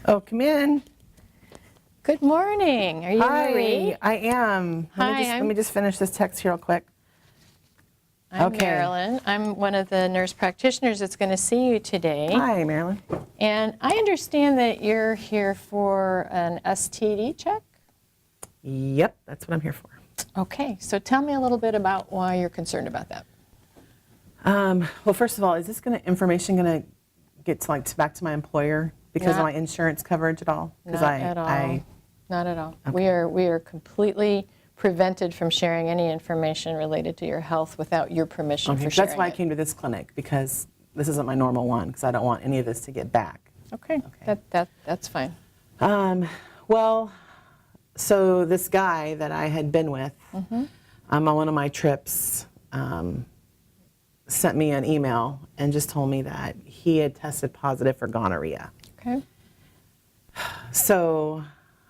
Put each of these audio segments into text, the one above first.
Oh, come in. Good morning. Are you Marie? Hi, I am. Let me just finish this text here real quick. I'm Marilyn. I'm one of the nurse practitioners that's going to see you today. Hi, Marilyn. And I understand that you're here for an STD check? Yep, that's what I'm here for. Okay, so tell me a little bit about why you're concerned about that. Well, first of all, is this information going to get to, back to my employer because of my insurance coverage at all? Not at all. Not at all. Okay. We are completely prevented from sharing any information related to your health without your permission for sharing That's why I came to this clinic, because this isn't my normal one, because I don't want any of this to get back. Okay. That's fine. Well, so this guy that I had been with on one of my trips sent me an email and just told me that he had tested positive for gonorrhea. Okay. So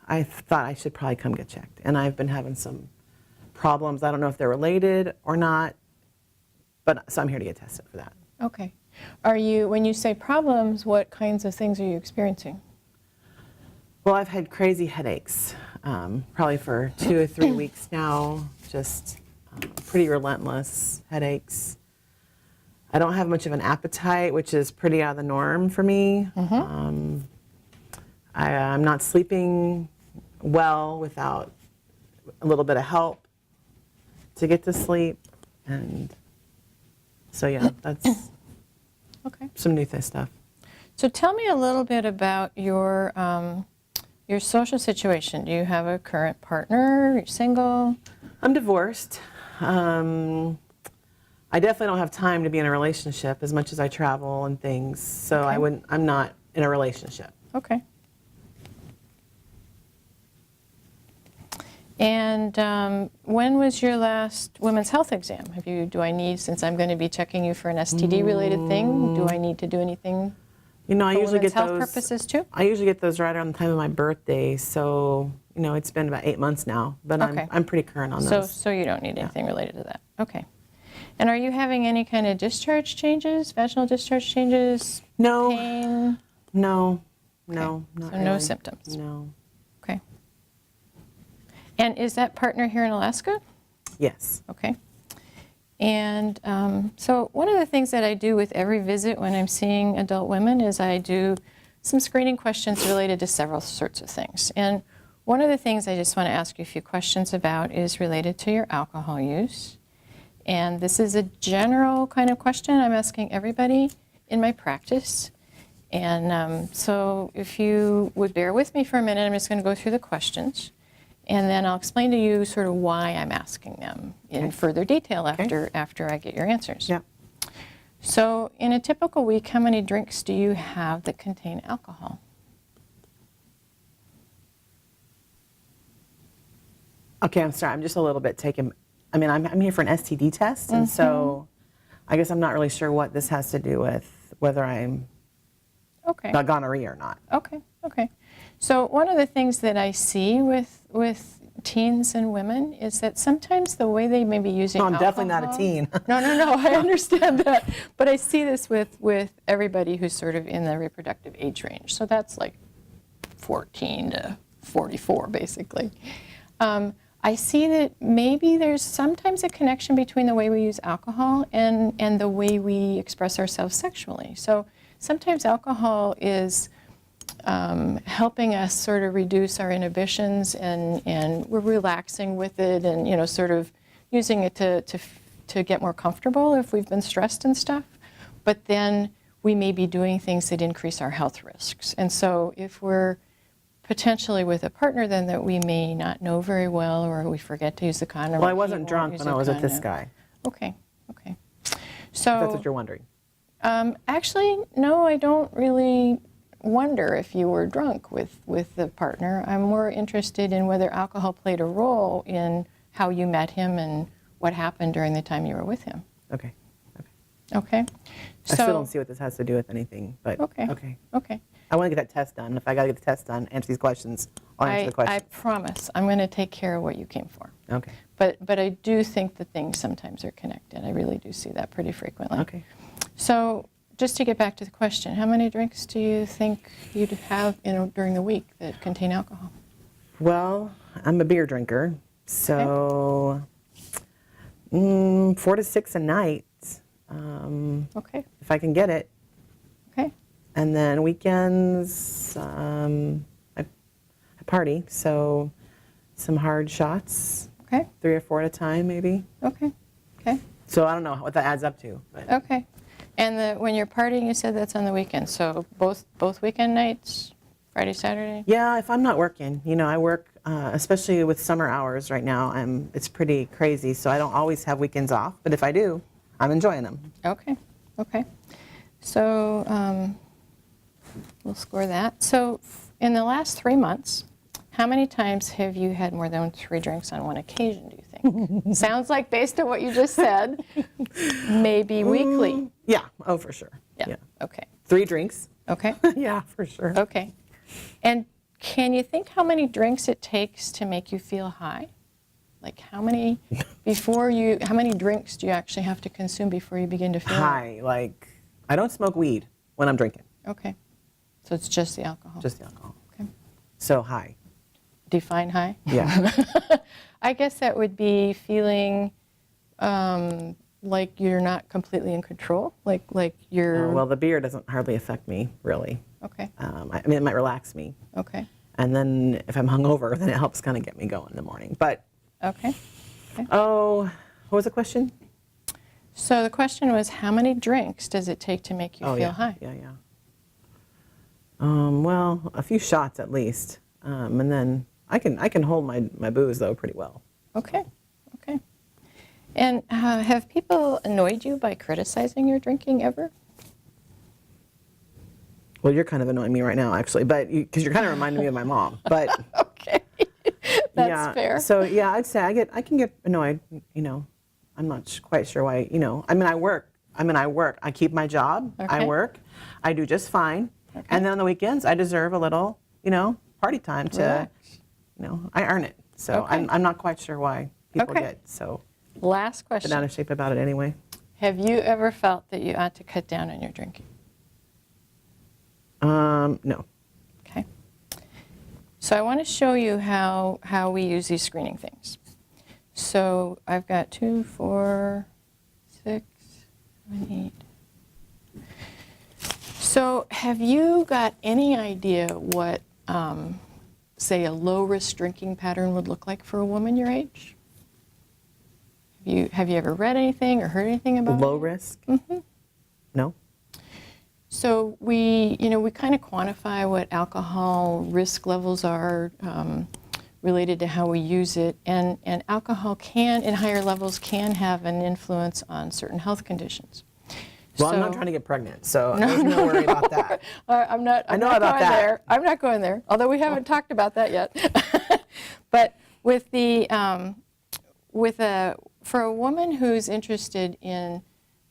I thought I should probably come get checked. And I've been having some problems. I don't know if they're related or not, but so I'm here to get tested for that. Okay. When you say problems, what kinds of things are you experiencing? Well, I've had crazy headaches, probably for 2 or 3 weeks now, just pretty relentless headaches. I don't have much of an appetite, which is pretty out of the norm for me. I'm not sleeping well without a little bit of help to get to sleep. And so, yeah, that's some new stuff. So tell me a little bit about your social situation. Do you have a current partner? Are you single? I'm divorced. I definitely don't have time to be in a relationship as much as I travel and things. So I'm not in a relationship. Okay. And when was your last women's health exam? Since I'm going to be checking you for an STD related thing, do I need to do anything? I usually get health those purposes too? I usually get those right around the time of my birthday. So, it's been about 8 months now, but I'm pretty current on those. So you don't need anything related to that. Okay. And are you having any kind of discharge changes, vaginal discharge changes? No. Pain? No, Okay. not So really. no symptoms? No. Okay. And is that partner here in Alaska? Yes. Okay. And so one of the things that I do with every visit when I'm seeing adult women is I do some screening questions related to several sorts of things. And one of the things I just want to ask you a few questions about is related to your alcohol use. And this is a general kind of question I'm asking everybody in my practice. And so if you would bear with me for a minute, I'm just going to go through the questions. And then I'll explain to you sort of why I'm asking them in further detail after I get your answers. Yeah. So in a typical week, how many drinks do you have that contain alcohol? Okay, I'm sorry. I'm just a little bit taken. I'm here for an STD test, and so I guess I'm not really sure what this has to do with whether I'm got gonorrhea or not. Okay. So one of the things that I see with teens and women is that sometimes the way they may be using alcohol... No, I'm definitely not a teen. No, I understand that. But I see this with everybody who's sort of in the reproductive age range. So that's like 14 to 44, basically. I see that maybe there's sometimes a connection between the way we use alcohol and the way we express ourselves sexually. So sometimes alcohol is helping us sort of reduce our inhibitions, and we're relaxing with it, and sort of using it to get more comfortable if we've been stressed and stuff. But then we may be doing things that increase our health risks. And so if we're potentially with a partner then that we may not know very well, or we forget to use the condom. Well, I wasn't drunk when I was with this guy. Okay. If So that's what you're wondering. Actually, no, I don't really wonder if you were drunk with the partner. I'm more interested in whether alcohol played a role in how you met him and what happened during the time you were with him. Okay. Okay. I still don't see what this has to do with anything, but okay. I want to get that test done. If I got to get the test done, answer these questions, I'll answer the questions. I promise. I'm going to take care of what you came for. Okay. But I do think the things sometimes are connected. I really do see that pretty frequently. Okay. So just to get back to the question, how many drinks do you think you'd have during the week that contain alcohol? Well, I'm a beer drinker, so 4 to 6 a night, Okay. if I can get it. Okay. And then weekends, I party, so some hard shots, Okay. 3 or 4 at a time, maybe. Okay. Okay. So I don't know what that adds up to. But Okay. And when you're partying, you said that's on the weekend. So both weekend nights, Friday, Saturday? yeah, if I'm not working, I work, especially with summer hours right now. It's pretty crazy, so I don't always have weekends off. But if I do, I'm enjoying them. Okay. Okay. So we'll score that. So in the last 3 months, how many times have you had more than 3 drinks on one occasion, do you think? Sounds like, based on what you just said, maybe weekly. Yeah. Oh, for sure. Yeah. Okay. 3 drinks. Okay. Yeah, for sure. Okay. And can you think how many drinks it takes to make you feel high? Like how many drinks do you actually have to consume before you begin to feel High. Like, I don't smoke weed when I'm drinking. Okay. So it's just the alcohol. Just the alcohol. Okay. So high. Define high? Yeah. I guess that would be feeling like you're not completely in control, like you're. Well, the beer doesn't hardly affect me, really. Okay. I mean, it might relax me. Okay. And then if I'm hungover, then it helps kind of get me going in the morning. But, Okay. oh, what was the question? So the question was, how many drinks does it take to make you feel yeah. high? Yeah, yeah. Well, a few shots at least. And then I can hold my booze, though, pretty well. Okay. Okay. And have people annoyed you by criticizing your drinking ever? Well, you're kind of annoying me right now, actually, but because you're kind of reminding me of my mom. But Okay. That's yeah, fair. So yeah, I'd say I can get annoyed. I'm not quite sure why. I mean, I work. I keep my job. I Okay. work. I do just fine. Okay. And then on the weekends, I deserve a little, party time to, Relax. I earn it. So Okay. I'm not quite sure why people Okay. get so Last bent out question. of shape about it anyway. Have you ever felt that you ought to cut down on your drinking? No. Okay. So I want to show you how we use these screening things. So I've got 2, 4, 6, 7, 8. So have you got any idea what, say, a low-risk drinking pattern would look like for a woman your age? Have you ever read anything or heard anything about Low it? risk? Mm-hmm. No. So we kind of quantify what alcohol risk levels are related to how we use it, and alcohol can, in higher levels, can have an influence on certain health conditions. Well, I'm not trying to get pregnant, so there's no worry about that. I'm not I know not about going that. there. I'm not going there, although we haven't talked about that yet. But with for a woman who's interested in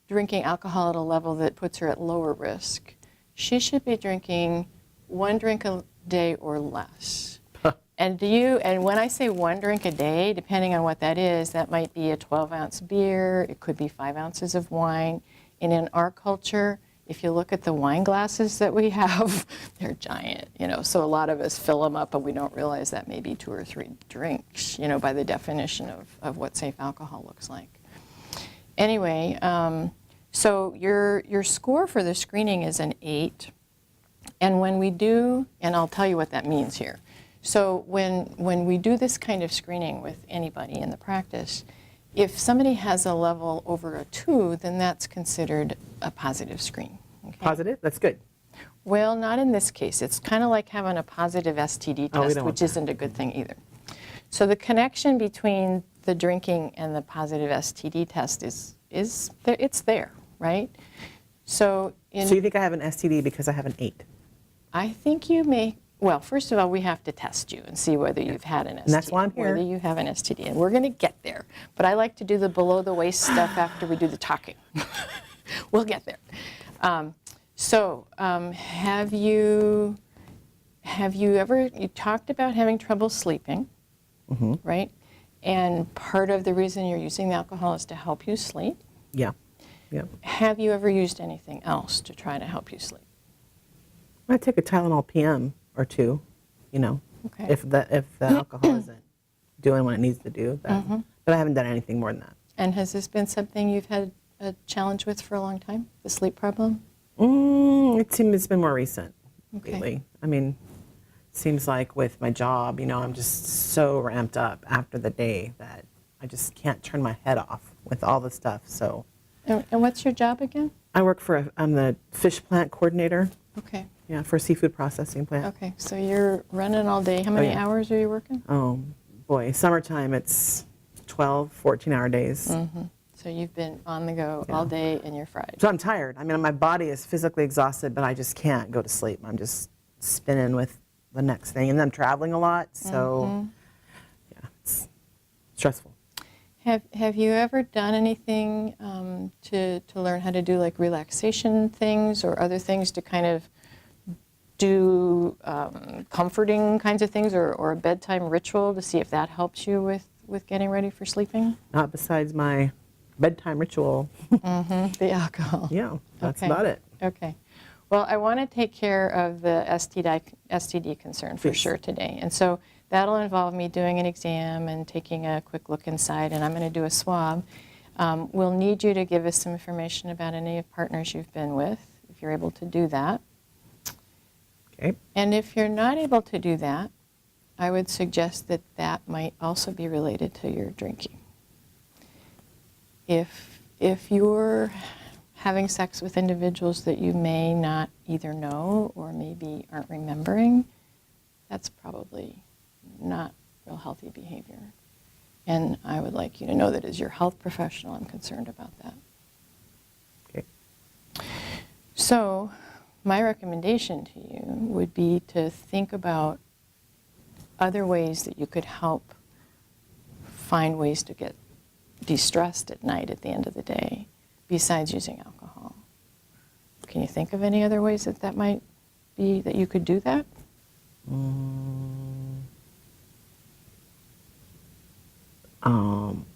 drinking alcohol at a level that puts her at lower risk, she should be drinking 1 drink a day or less. And when I say 1 drink a day, depending on what that is, that might be a 12-ounce beer, it could be 5 ounces of wine. And in our culture, if you look at the wine glasses that we have, they're giant, so a lot of us fill them up and we don't realize that maybe 2 or 3 drinks, by the definition of what safe alcohol looks like. Anyway, so your score for the screening is an 8. And when we do, and I'll tell you what that means here. So when we do this kind of screening with anybody in the practice, if somebody has a level over a 2, then that's considered a positive screen. Okay? Positive? That's good. Well, not in this case. It's kind of like having a positive STD Oh, we test, don't want which isn't a good thing either. So the connection between the drinking and the positive STD test is there, right? So So you think I have an STD because I have an 8? I think you may. Well, first of all, we have to test you and see whether you've had an STD. And that's why I'm here. Whether you have an STD. And we're going to get there. But I like to do the below-the-waist stuff after we do the talking. We'll get there. Have you talked about having trouble sleeping, right? And part of the reason you're using the alcohol is to help you sleep. Yeah. Yep. Have you ever used anything else to try to help you sleep? I take a Tylenol PM or two, you know, Okay. if the alcohol isn't doing what it needs to do. Then, but I haven't done anything more than that. And has this been something you've had a challenge with for a long time, the sleep problem? It seems it's been more recent Okay. lately. I mean, it seems like with my job, you know, I'm just so ramped up after the day that I just can't turn my head off with all the stuff. So And what's your job again? I work for I'm the fish plant coordinator. Okay. Yeah, for a seafood processing plant. Okay. So you're running all day. How many yeah. hours are you working? Oh boy, summertime it's 12, 14-hour days. So you've been on the go all day and you're fried. So I'm tired. I mean, my body is physically exhausted, but I just can't go to sleep. I'm just spinning with the next thing. And then I'm traveling a lot, so yeah, it's stressful. Have you ever done anything to learn how to do like relaxation things or other things to kind of do comforting kinds of things or a bedtime ritual to see if that helps you with getting ready for sleeping? Not besides my bedtime ritual. The alcohol. Yeah, that's Okay. about it. Okay. Well, I want to take care of the STD concern for Please. sure today. And so that'll involve me doing an exam and taking a quick look inside, and I'm going to do a swab. We'll need you to give us some information about any of partners you've been with, if you're able to do that. Okay. And if you're not able to do that, I would suggest that that might also be related to your drinking. If you're having sex with individuals that you may not either know or maybe aren't remembering, that's probably not real healthy behavior. And I would like you to know that as your health professional, I'm concerned about that. Okay. So my recommendation to you would be to think about other ways that you could help find ways to get de-stressed at night at the end of the day besides using alcohol. Can you think of any other ways that that might be that you could do that?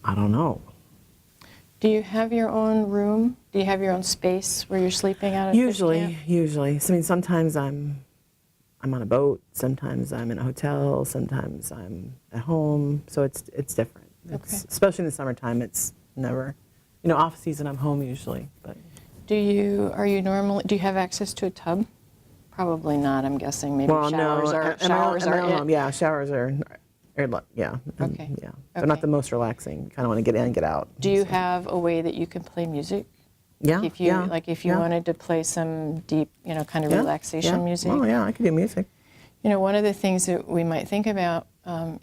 I don't know. Do you have your own room? Do you have your own space where you're sleeping out at fish camp? Usually. So, I mean, sometimes I'm on a boat. Sometimes I'm in a hotel. Sometimes I'm at home. So it's different. It's, especially in the summertime, it's never, you know, off season. I'm home usually. But Do you have access to a tub? Probably not. I'm guessing maybe well, showers no, are at my own it. home, yeah, showers are yeah. Okay. Yeah, they're not the most relaxing. You kind of want to get in and get out. Do you So, have a way that you can play music? Yeah. If you yeah, if you yeah, wanted to play some deep, kind of yeah, relaxation yeah. music. Oh yeah, I can do music. One of the things that we might think about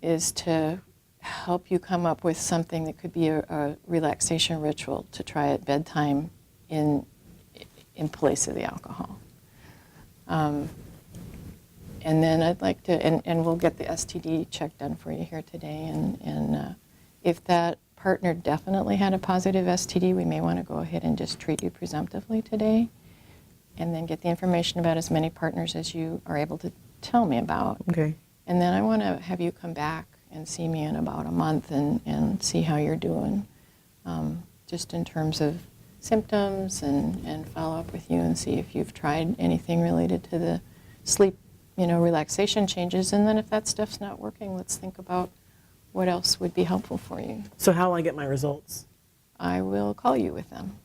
is to help you come up with something that could be a relaxation ritual to try at bedtime in place of the alcohol. And then I'd like to, and we'll get the STD check done for you here today. And if that partner definitely had a positive STD, we may want to go ahead and just treat you presumptively today, and then get the information about as many partners as you are able to tell me about. Okay. And then I want to have you come back and see me in about a month and see how you're doing, just in terms of symptoms and follow up with you and see if you've tried anything related to the sleep, relaxation changes. And then if that stuff's not working, let's think about what else would be helpful for you. So how will I get my results? I will call you with them.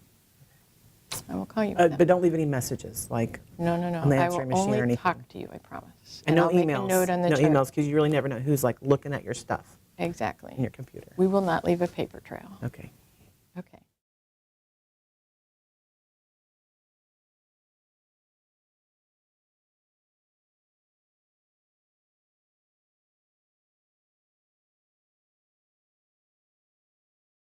I will call you with them. But don't leave any messages, like No. on the I answering will machine or only anything. talk to you, I promise. And no I'll emails. make a note on the no chart. emails, because you really never know who's like looking at your stuff Exactly. in your computer. We will not leave a paper trail. Okay.